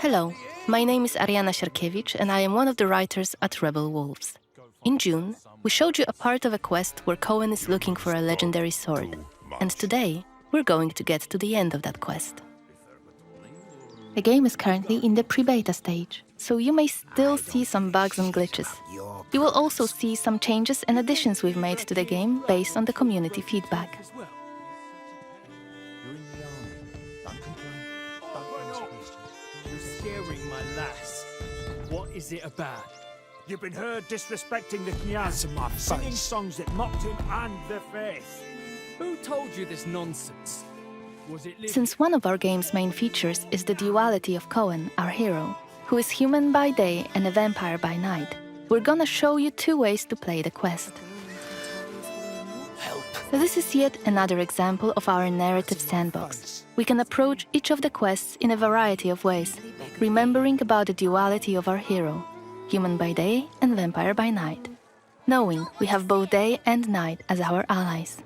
Hello, my name is Ariana Sierkiewicz and I am one of the writers at Rebel Wolves. In June, we showed you a part of a quest where Cohen is looking for a legendary sword, and today we're going to get to the end of that quest. The game is currently in the pre-beta stage, so you may still see some bugs and glitches. You will also see some changes and additions we've made to the game based on the community feedback. You're scaring my lass. What is it about? You've been heard disrespecting the kniaz, singing songs that mocked him and the faith. Who told you this nonsense? Was it Since one of our game's main features is the duality of Cohen, our hero, who is human by day and a vampire by night, we're gonna show you two ways to play the quest. This is yet another example of our narrative sandbox. We can approach each of the quests in a variety of ways, remembering about the duality of our hero, human by day and vampire by night, knowing we have both day and night as our allies.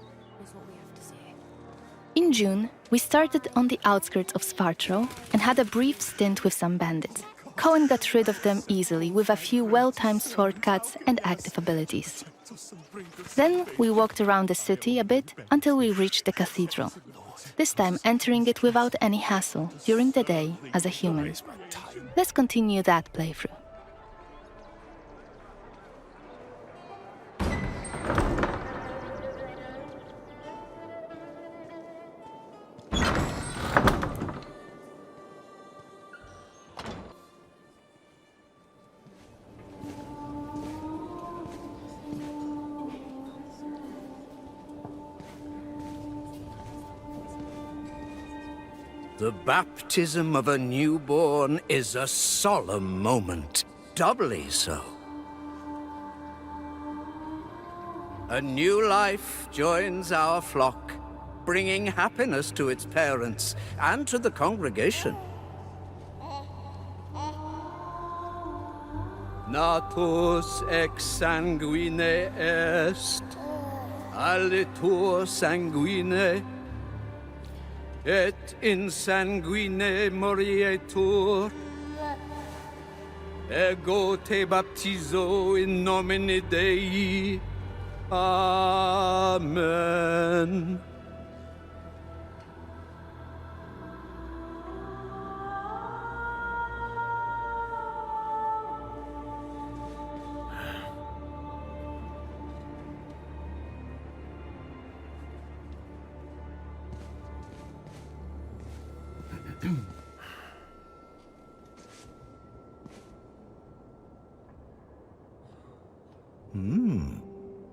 In June, we started on the outskirts of Svartro and had a brief stint with some bandits. Cohen got rid of them easily with a few well-timed sword cuts and active abilities. Then we walked around the city a bit until we reached the cathedral, this time entering it without any hassle during the day as a human. Let's continue that playthrough. The baptism of a newborn is a solemn moment, doubly so. A new life joins our flock, bringing happiness to its parents and to the congregation. Natus ex sanguine est, alitur sanguine, et in sanguine morietur. Ego te baptizo in nomine Dei. Amen.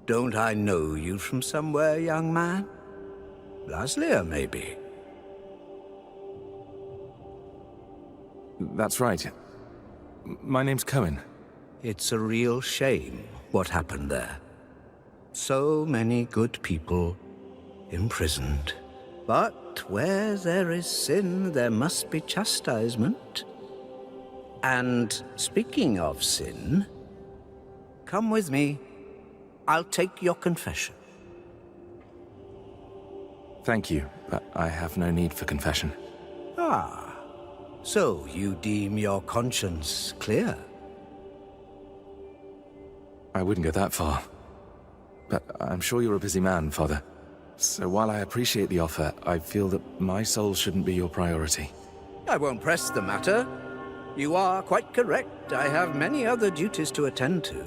Don't I know you from somewhere, young man? Laslia, maybe? That's right. My name's Cohen. It's a real shame what happened there. So many good people imprisoned. But where there is sin, there must be chastisement. And speaking of sin, come with me. I'll take your confession. Thank you, but I have no need for confession. Ah, so you deem your conscience clear? I wouldn't go that far. But I'm sure you're a busy man, Father. So while I appreciate the offer, I feel that my soul shouldn't be your priority. I won't press the matter. You are quite correct. I have many other duties to attend to.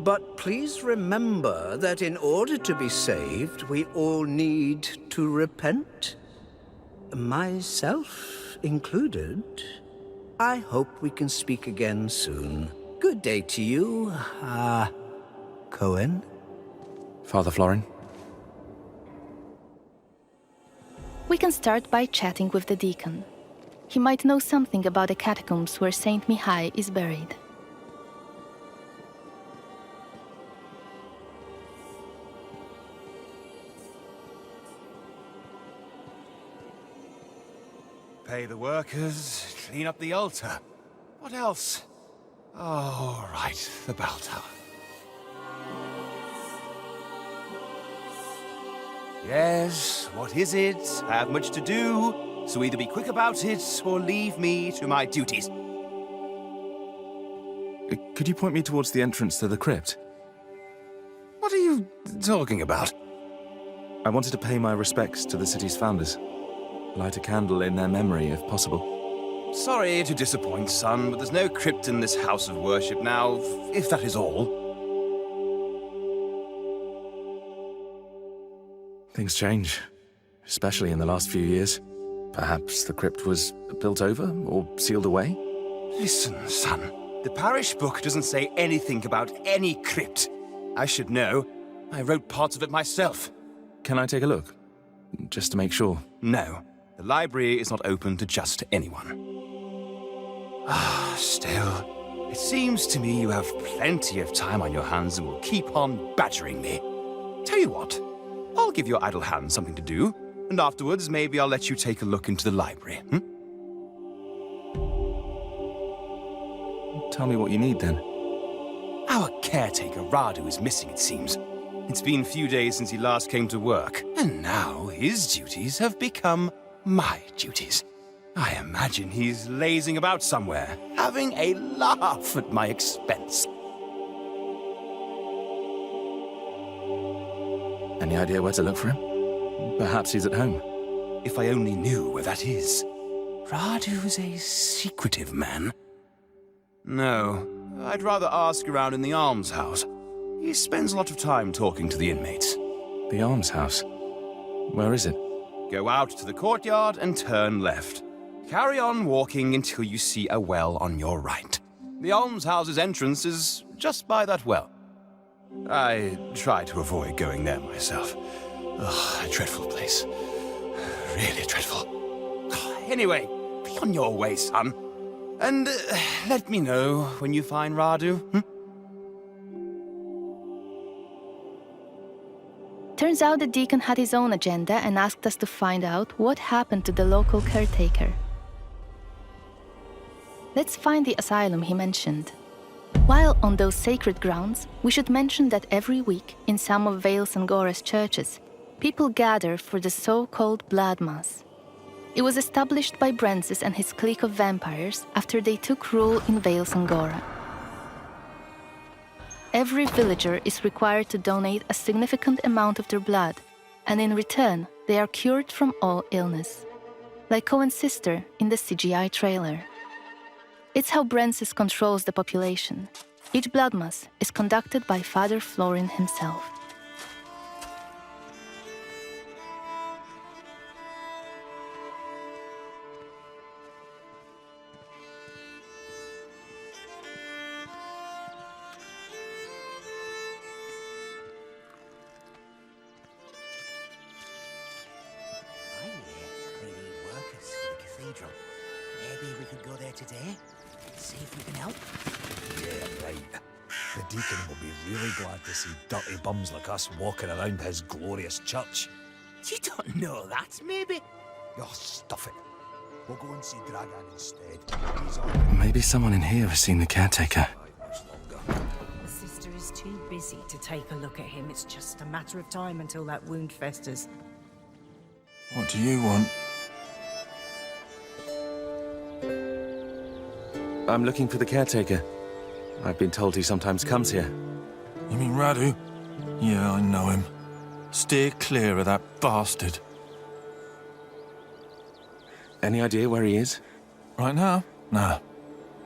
But please remember that in order to be saved, we all need to repent. Myself included. I hope we can speak again soon. Good day to you, Cohen. Father Florin? We can start by chatting with the deacon. He might know something about the catacombs where Saint Mihai is buried. Pay the workers, clean up the altar. What else? Oh, right, the bell tower. Yes, what is it? Have much to do? So either be quick about it or leave me to my duties. Could you point me towards the entrance to the crypt? What are you talking about? I wanted to pay my respects to the city's founders. Light a candle in their memory, if possible. Sorry to disappoint, son, but there's no crypt in this house of worship now, if that is all. Things change, especially in the last few years. Perhaps the crypt was built over or sealed away? Listen, son. The parish book doesn't say anything about any crypt. I should know. I wrote parts of it myself. Can I take a look? Just to make sure. No. The library is not open to just anyone. Still, it seems to me you have plenty of time on your hands and will keep on badgering me. Tell you what, I'll give your idle hands something to do, and afterwards maybe I'll let you take a look into the library, Tell me what you need, then. Our caretaker, Radu, is missing, it seems. It's been a few days since he last came to work, and now his duties have become my duties. I imagine he's lazing about somewhere, having a laugh at my expense. Any idea where to look for him? Perhaps he's at home. If I only knew where that is. Radu's a secretive man. No, I'd rather ask around in the almshouse. He spends a lot of time talking to the inmates. The almshouse? Where is it? Go out to the courtyard and turn left. Carry on walking until you see a well on your right. The almshouse's entrance is just by that well. I try to avoid going there myself. Ugh, a dreadful place. Really dreadful. Anyway, be on your way, son. And let me know when you find Radu. Turns out the deacon had his own agenda and asked us to find out what happened to the local caretaker. Let's find the asylum he mentioned. While on those sacred grounds, we should mention that every week, in some of Vales and Gora's churches, people gather for the so-called Blood Mass. It was established by Brensis and his clique of vampires after they took rule in Vales and Gora. Every villager is required to donate a significant amount of their blood, and in return, they are cured from all illness. Like Cohen's sister in the CGI trailer. It's how Brensis controls the population. Each blood mass is conducted by Father Florin himself. Maybe we could go there today, see if we can help. Yeah, right. The deacon will be really glad to see dirty bums like us walking around his glorious church. You don't know that, maybe? Oh, stuff it. We'll go and see Dragan instead. He's on Maybe someone in here has seen the caretaker. 5 hours longer. The sister is too busy to take a look at him. It's just a matter of time until that wound festers. What do you want? I'm looking for the caretaker. I've been told he sometimes comes here. You mean Radu? Yeah, I know him. Steer clear of that bastard. Any idea where he is? Right now? Nah.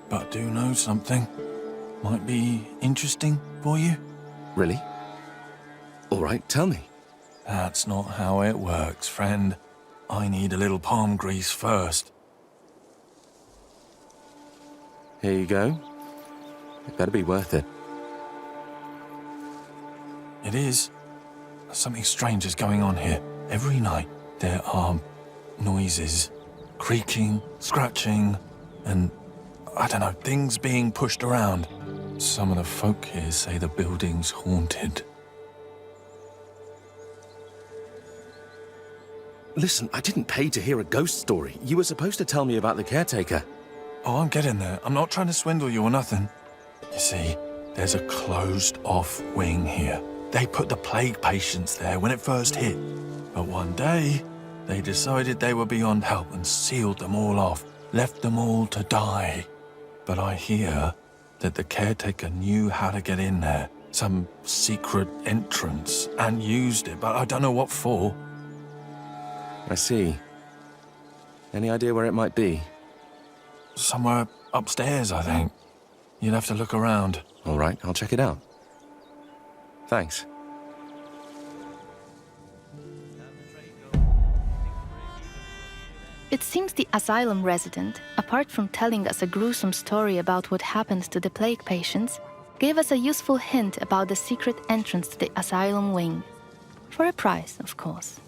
But I do know something. Might be interesting for you. Really? All right, tell me. That's not how it works, friend. I need a little palm grease first. Here you go. It better be worth it. It is. Something strange is going on here. Every night there are noises. Creaking, scratching, and I don't know, things being pushed around. Some of the folk here say the building's haunted. Listen, I didn't pay to hear a ghost story. You were supposed to tell me about the caretaker. Oh, I'm getting there. I'm not trying to swindle you or nothing. You see, there's a closed-off wing here. They put the plague patients there when it first hit. But one day, They decided they were beyond help and sealed them all off, left them all to die. But I hear that the caretaker knew how to get in there, some secret entrance, and used it, but I don't know what for. I see. Any idea where it might be? Somewhere upstairs, I think. You'd have to look around. All right, I'll check it out. Thanks. It seems the asylum resident, apart from telling us a gruesome story about what happened to the plague patients, gave us a useful hint about the secret entrance to the asylum wing. For a price, of course.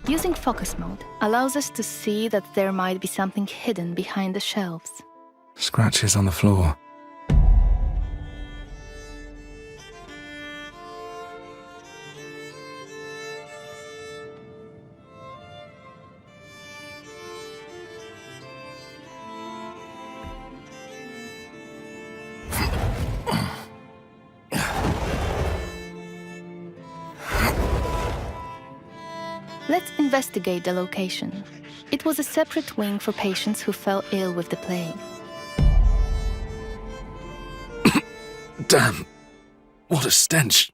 Using focus mode allows us to see that there might be something hidden behind the shelves. Scratches on the floor. Let's investigate the location. It was a separate wing for patients who fell ill with the plague. Damn! What a stench!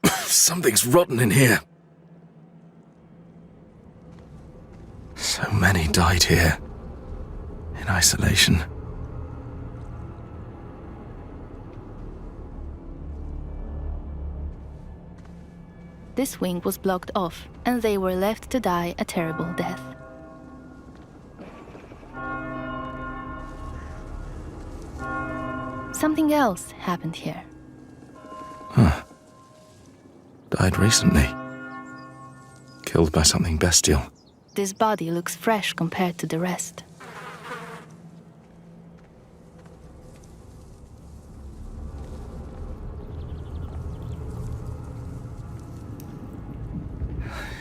Something's rotten in here. So many died here, in isolation. This wing was blocked off, and they were left to die a terrible death. Something else happened here. Huh. Died recently. Killed by something bestial. This body looks fresh compared to the rest.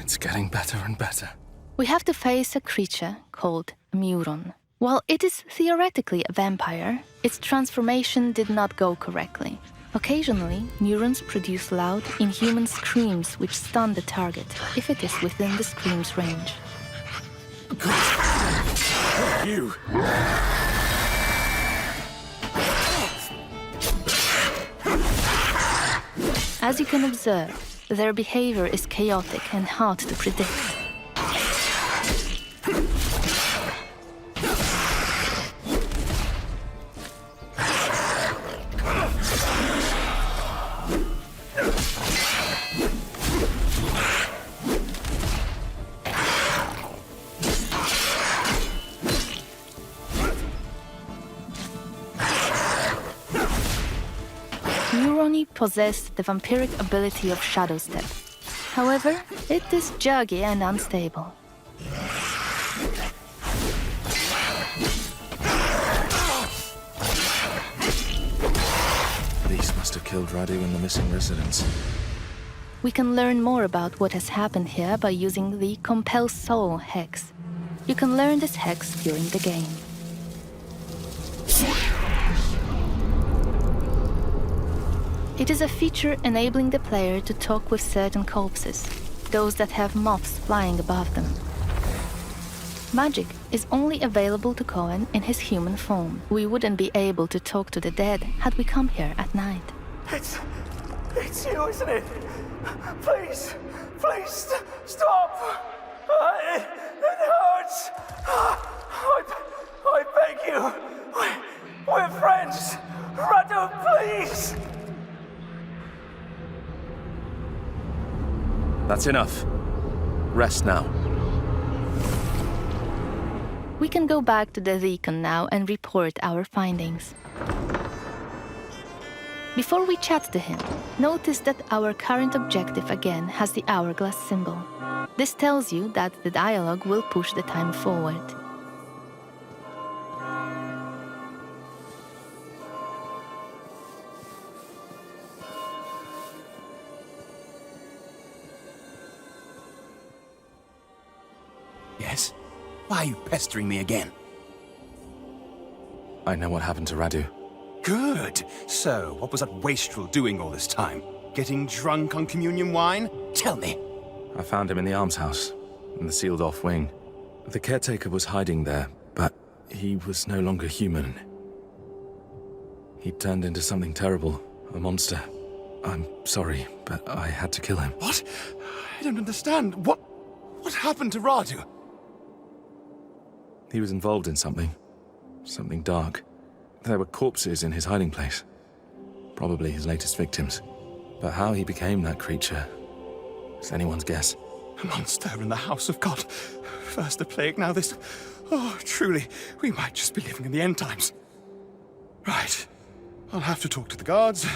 It's getting better and better. We have to face a creature called a Muron. While it is theoretically a vampire, its transformation did not go correctly. Occasionally, Murons produce loud, inhuman screams which stun the target, if it is within the scream's range. You! As you can observe, their behavior is chaotic and hard to predict. Muroni possess the vampiric ability of Shadow Step. However, it is juggy and unstable. These must have killed Radu and the missing residents. We can learn more about what has happened here by using the Compel Soul hex. You can learn this hex during the game. It is a feature enabling the player to talk with certain corpses, those that have moths flying above them. Magic is only available to Cohen in his human form. We wouldn't be able to talk to the dead had we come here at night. It's you, isn't it? Please, stop! It hurts! I beg you! We're friends! Radu, please! That's enough. Rest now. We can go back to the Deacon now and report our findings. Before we chat to him, notice that our current objective again has the hourglass symbol. This tells you that the dialogue will push the time forward. Yes? Why are you pestering me again? I know what happened to Radu. Good. So, what was that wastrel doing all this time? Getting drunk on communion wine? Tell me. I found him in the almshouse, in the sealed-off wing. The caretaker was hiding there, but he was no longer human. He turned into something terrible, a monster. I'm sorry, but I had to kill him. What? I don't understand. What happened to Radu? He was involved in something dark. There were corpses in his hiding place. Probably his latest victims. But how he became that creature is anyone's guess. A monster in the house of God. First the plague, now this. Oh, truly, we might just be living in the end times. Right. I'll have to talk to the guards,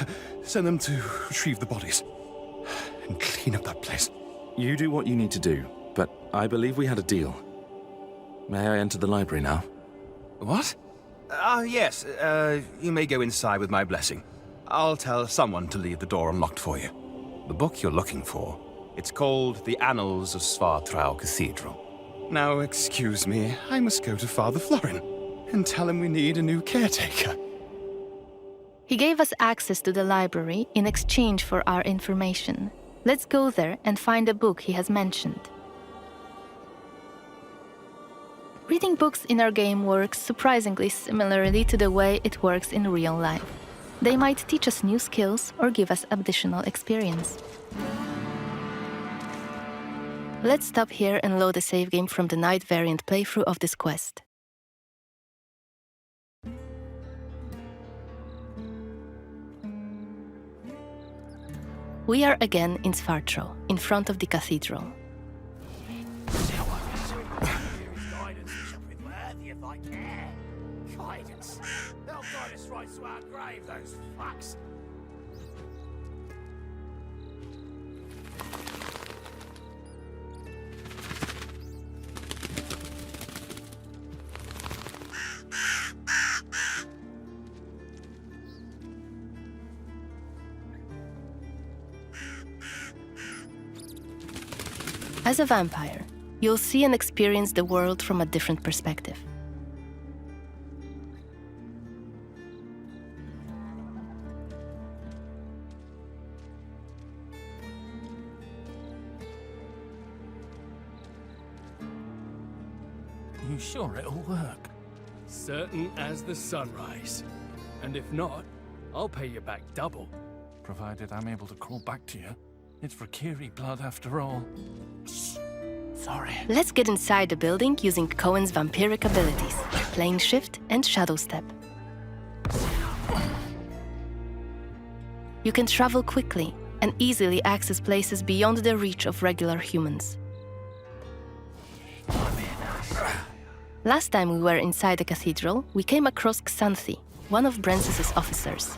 send them to retrieve the bodies, and clean up that place. You do what you need to do, but I believe we had a deal. May I enter the library now? What? Yes. You may go inside with my blessing. I'll tell someone to leave the door unlocked for you. The book you're looking for, it's called The Annals of Svartrau Cathedral. Now, excuse me, I must go to Father Florin and tell him we need a new caretaker. He gave us access to the library in exchange for our information. Let's go there and find a book he has mentioned. Reading books in our game works surprisingly similarly to the way it works in real life. They might teach us new skills or give us additional experience. Let's stop here and load a save game from the night variant playthrough of this quest. We are again in Svartrau, in front of the cathedral. Guidance. They'll guide us right to our grave, those fucks. As a vampire, you'll see and experience the world from a different perspective. You sure it'll work? Certain as the sunrise. And if not, I'll pay you back double. Provided I'm able to crawl back to you. It's for Kiri blood after all. Sorry. Let's get inside the building using Cohen's vampiric abilities, Plane Shift and Shadow Step. You can travel quickly and easily access places beyond the reach of regular humans. Last time we were inside the cathedral, we came across Xanthi, one of Brensis's officers.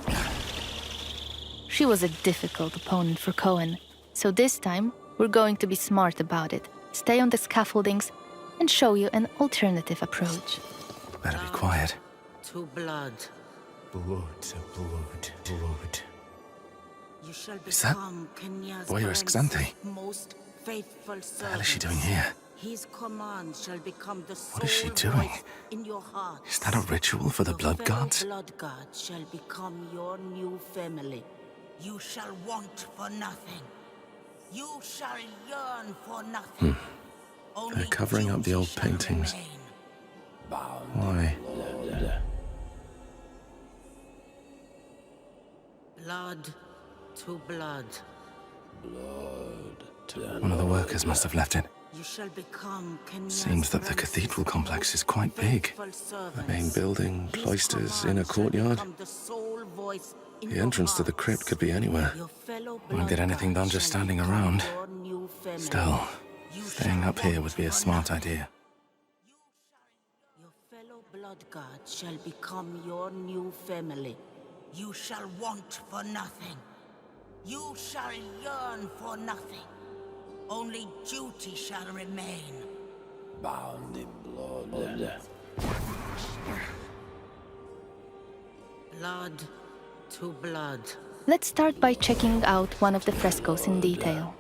She was a difficult opponent for Cohen, so this time we're going to be smart about it, stay on the scaffoldings, and show you an alternative approach. Better be quiet. To blood. Blood to blood, blood. You shall Is that become Kenya's voyeurist prince's Xanthi? most faithful What the hell is she doing servants. here? His command shall become the What is she sole doing? voice in your heart. Is that a ritual for the Your blood fellow gods? blood gods shall become your new family. You shall want for nothing. You shall yearn for nothing. Only They're covering up the duty old shall paintings. remain. Why? Blood to blood. One of the workers must have left it. You shall become Kenya's Seems that the prince's cathedral complex is quite big. faithful The servants. main building, His cloisters, command inner shall courtyard. become the sole voice in The your entrance to the hearts. crypt could be anywhere. Your fellow Won't get blood anything done gods just shall standing become around. your new family. Still, You staying shall up here want would be a for smart nothing. idea. Your fellow blood god shall become your new family. You shall want for nothing. You shall yearn for nothing. Only duty shall remain. Bound in blood. Blood to blood. Let's start by checking out one of the frescoes in detail.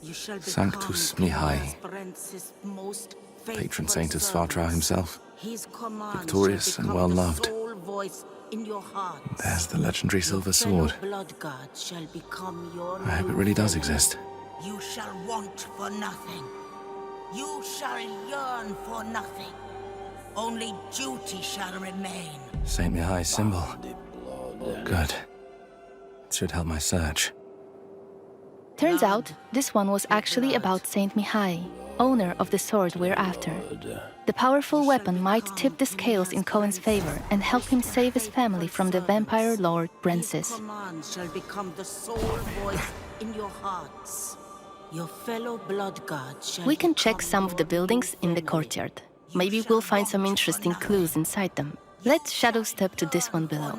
You shall Sanctus become Mihai, Kenya's prince's most patron faithful saint of servants. Svartrau himself. His command Victorious shall and become the well-loved. sole voice in your hearts. There's the legendary silver sword. Blood God shall become your I hope it really does exist. You shall want for nothing. You shall yearn for nothing. Only duty shall remain. Saint Mihai's symbol. Good. It should help my search. Turns out, this one was actually about Saint Mihai, owner of the sword we're after. The powerful weapon might tip the scales in Cohen's favor and help him save his family from the vampire lord Brensis. Command shall become the sole voice in your hearts. Your fellow blood god shall We can check become some of the your buildings new in the family. courtyard. Maybe we'll find some interesting clues inside them. Let's shadow step to this one below.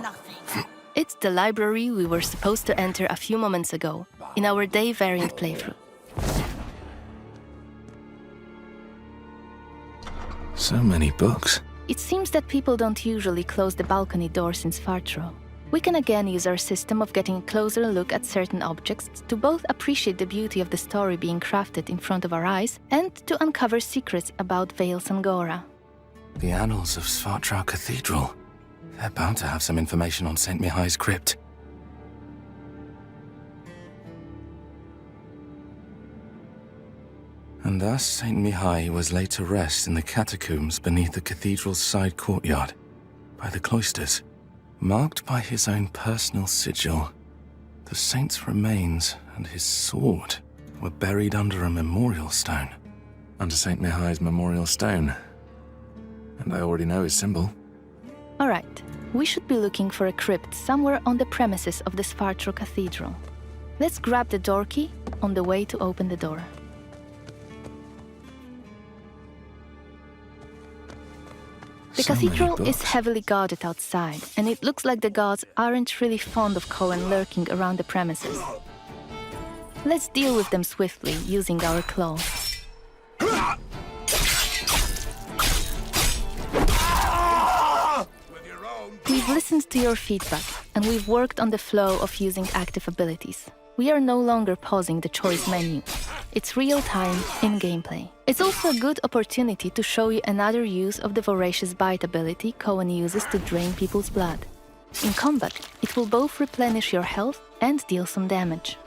It's the library we were supposed to enter a few moments ago, in our day variant playthrough. So many books. It seems that people don't usually close the balcony door since Fartro. We can again use our system of getting a closer look at certain objects to both appreciate the beauty of the story being crafted in front of our eyes and to uncover secrets about Vale Sangora. The annals of Svartrau Cathedral. They're bound to have some information on Saint Mihai's crypt. And thus Saint Mihai was laid to rest in the catacombs beneath the cathedral's side courtyard, by the cloisters. Marked by his own personal sigil, the saint's remains and his sword were buried under a memorial stone. Under Saint Mihai's memorial stone. And I already know his symbol. Alright, we should be looking for a crypt somewhere on the premises of the Svartro Cathedral. Let's grab the door key on the way to open the door. The So many cathedral is books. heavily guarded outside, and it looks like the gods aren't really fond of Cohen lurking around the premises. Let's deal with them swiftly, using our claws. We've listened to your feedback, and we've worked on the flow of using active abilities. We are no longer pausing the choice menu. It's real-time, in-gameplay. It's also a good opportunity to show you another use of the Voracious Bite ability Cohen uses to drain people's blood. In combat, it will both replenish your health and deal some damage.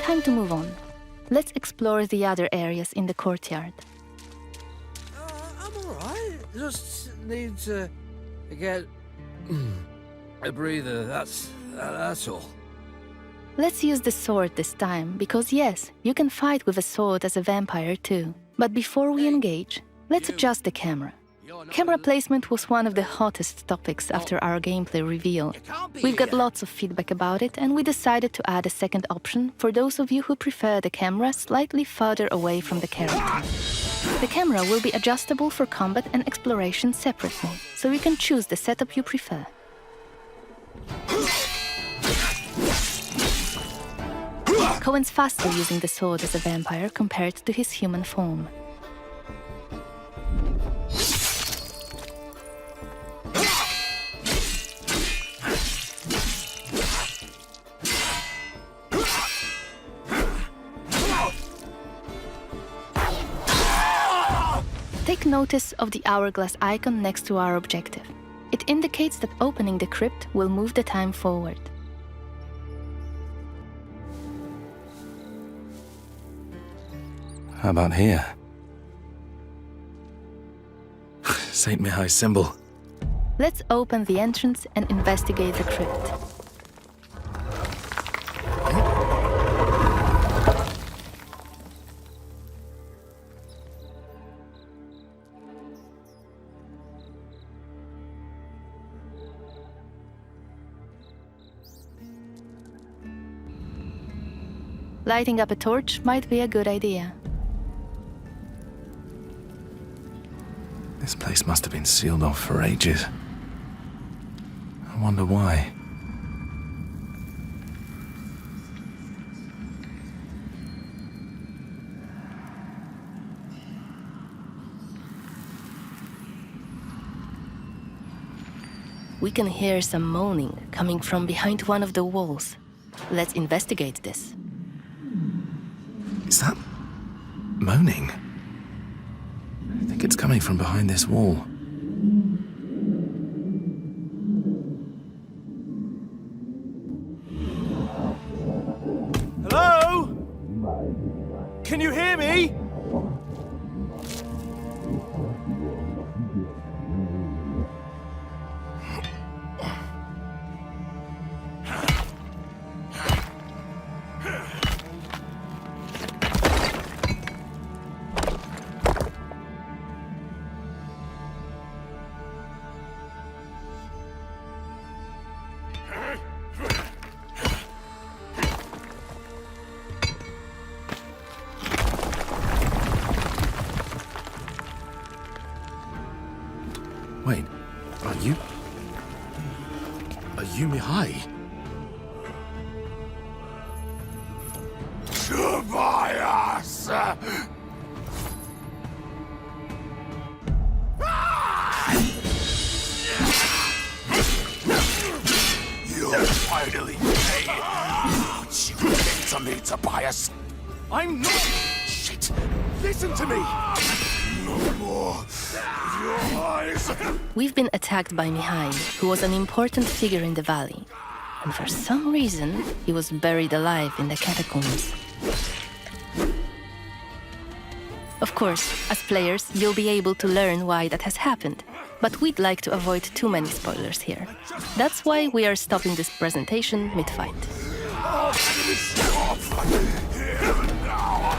Time to move on. Let's explore the other areas in the courtyard. I'm alright. Just need to get a breather. That's all. Let's use the sword this time, because yes, you can fight with a sword as a vampire too. But before we engage, let's adjust the camera. Camera placement was one of the hottest topics after our gameplay reveal. We've got lots of feedback about it, and we decided to add a second option for those of you who prefer the camera slightly further away from the character. The camera will be adjustable for combat and exploration separately, so you can choose the setup you prefer. Cohen's faster using the sword as a vampire compared to his human form. Take notice of the hourglass icon next to our objective. It indicates that opening the crypt will move the time forward. How about here? Saint Mihai's symbol. Let's open the entrance and investigate the crypt. Lighting up a torch might be a good idea. This place must have been sealed off for ages. I wonder why. We can hear some moaning coming from behind one of the walls. Let's investigate this. Is that moaning? I think like it's coming from behind this wall. Hello? Can you hear me? Wait, are you Mihai? Tobias! You'll finally pay. What you did to me, Tobias. I'm not... Shit! Listen to me! No more. Your eyes. We've been attacked by Mihai, who was an important figure in the valley. And for some reason, he was buried alive in the catacombs. Of course, as players, you'll be able to learn why that has happened. But we'd like to avoid too many spoilers here. That's why we are stopping this presentation mid-fight. I'll finish you off here and now.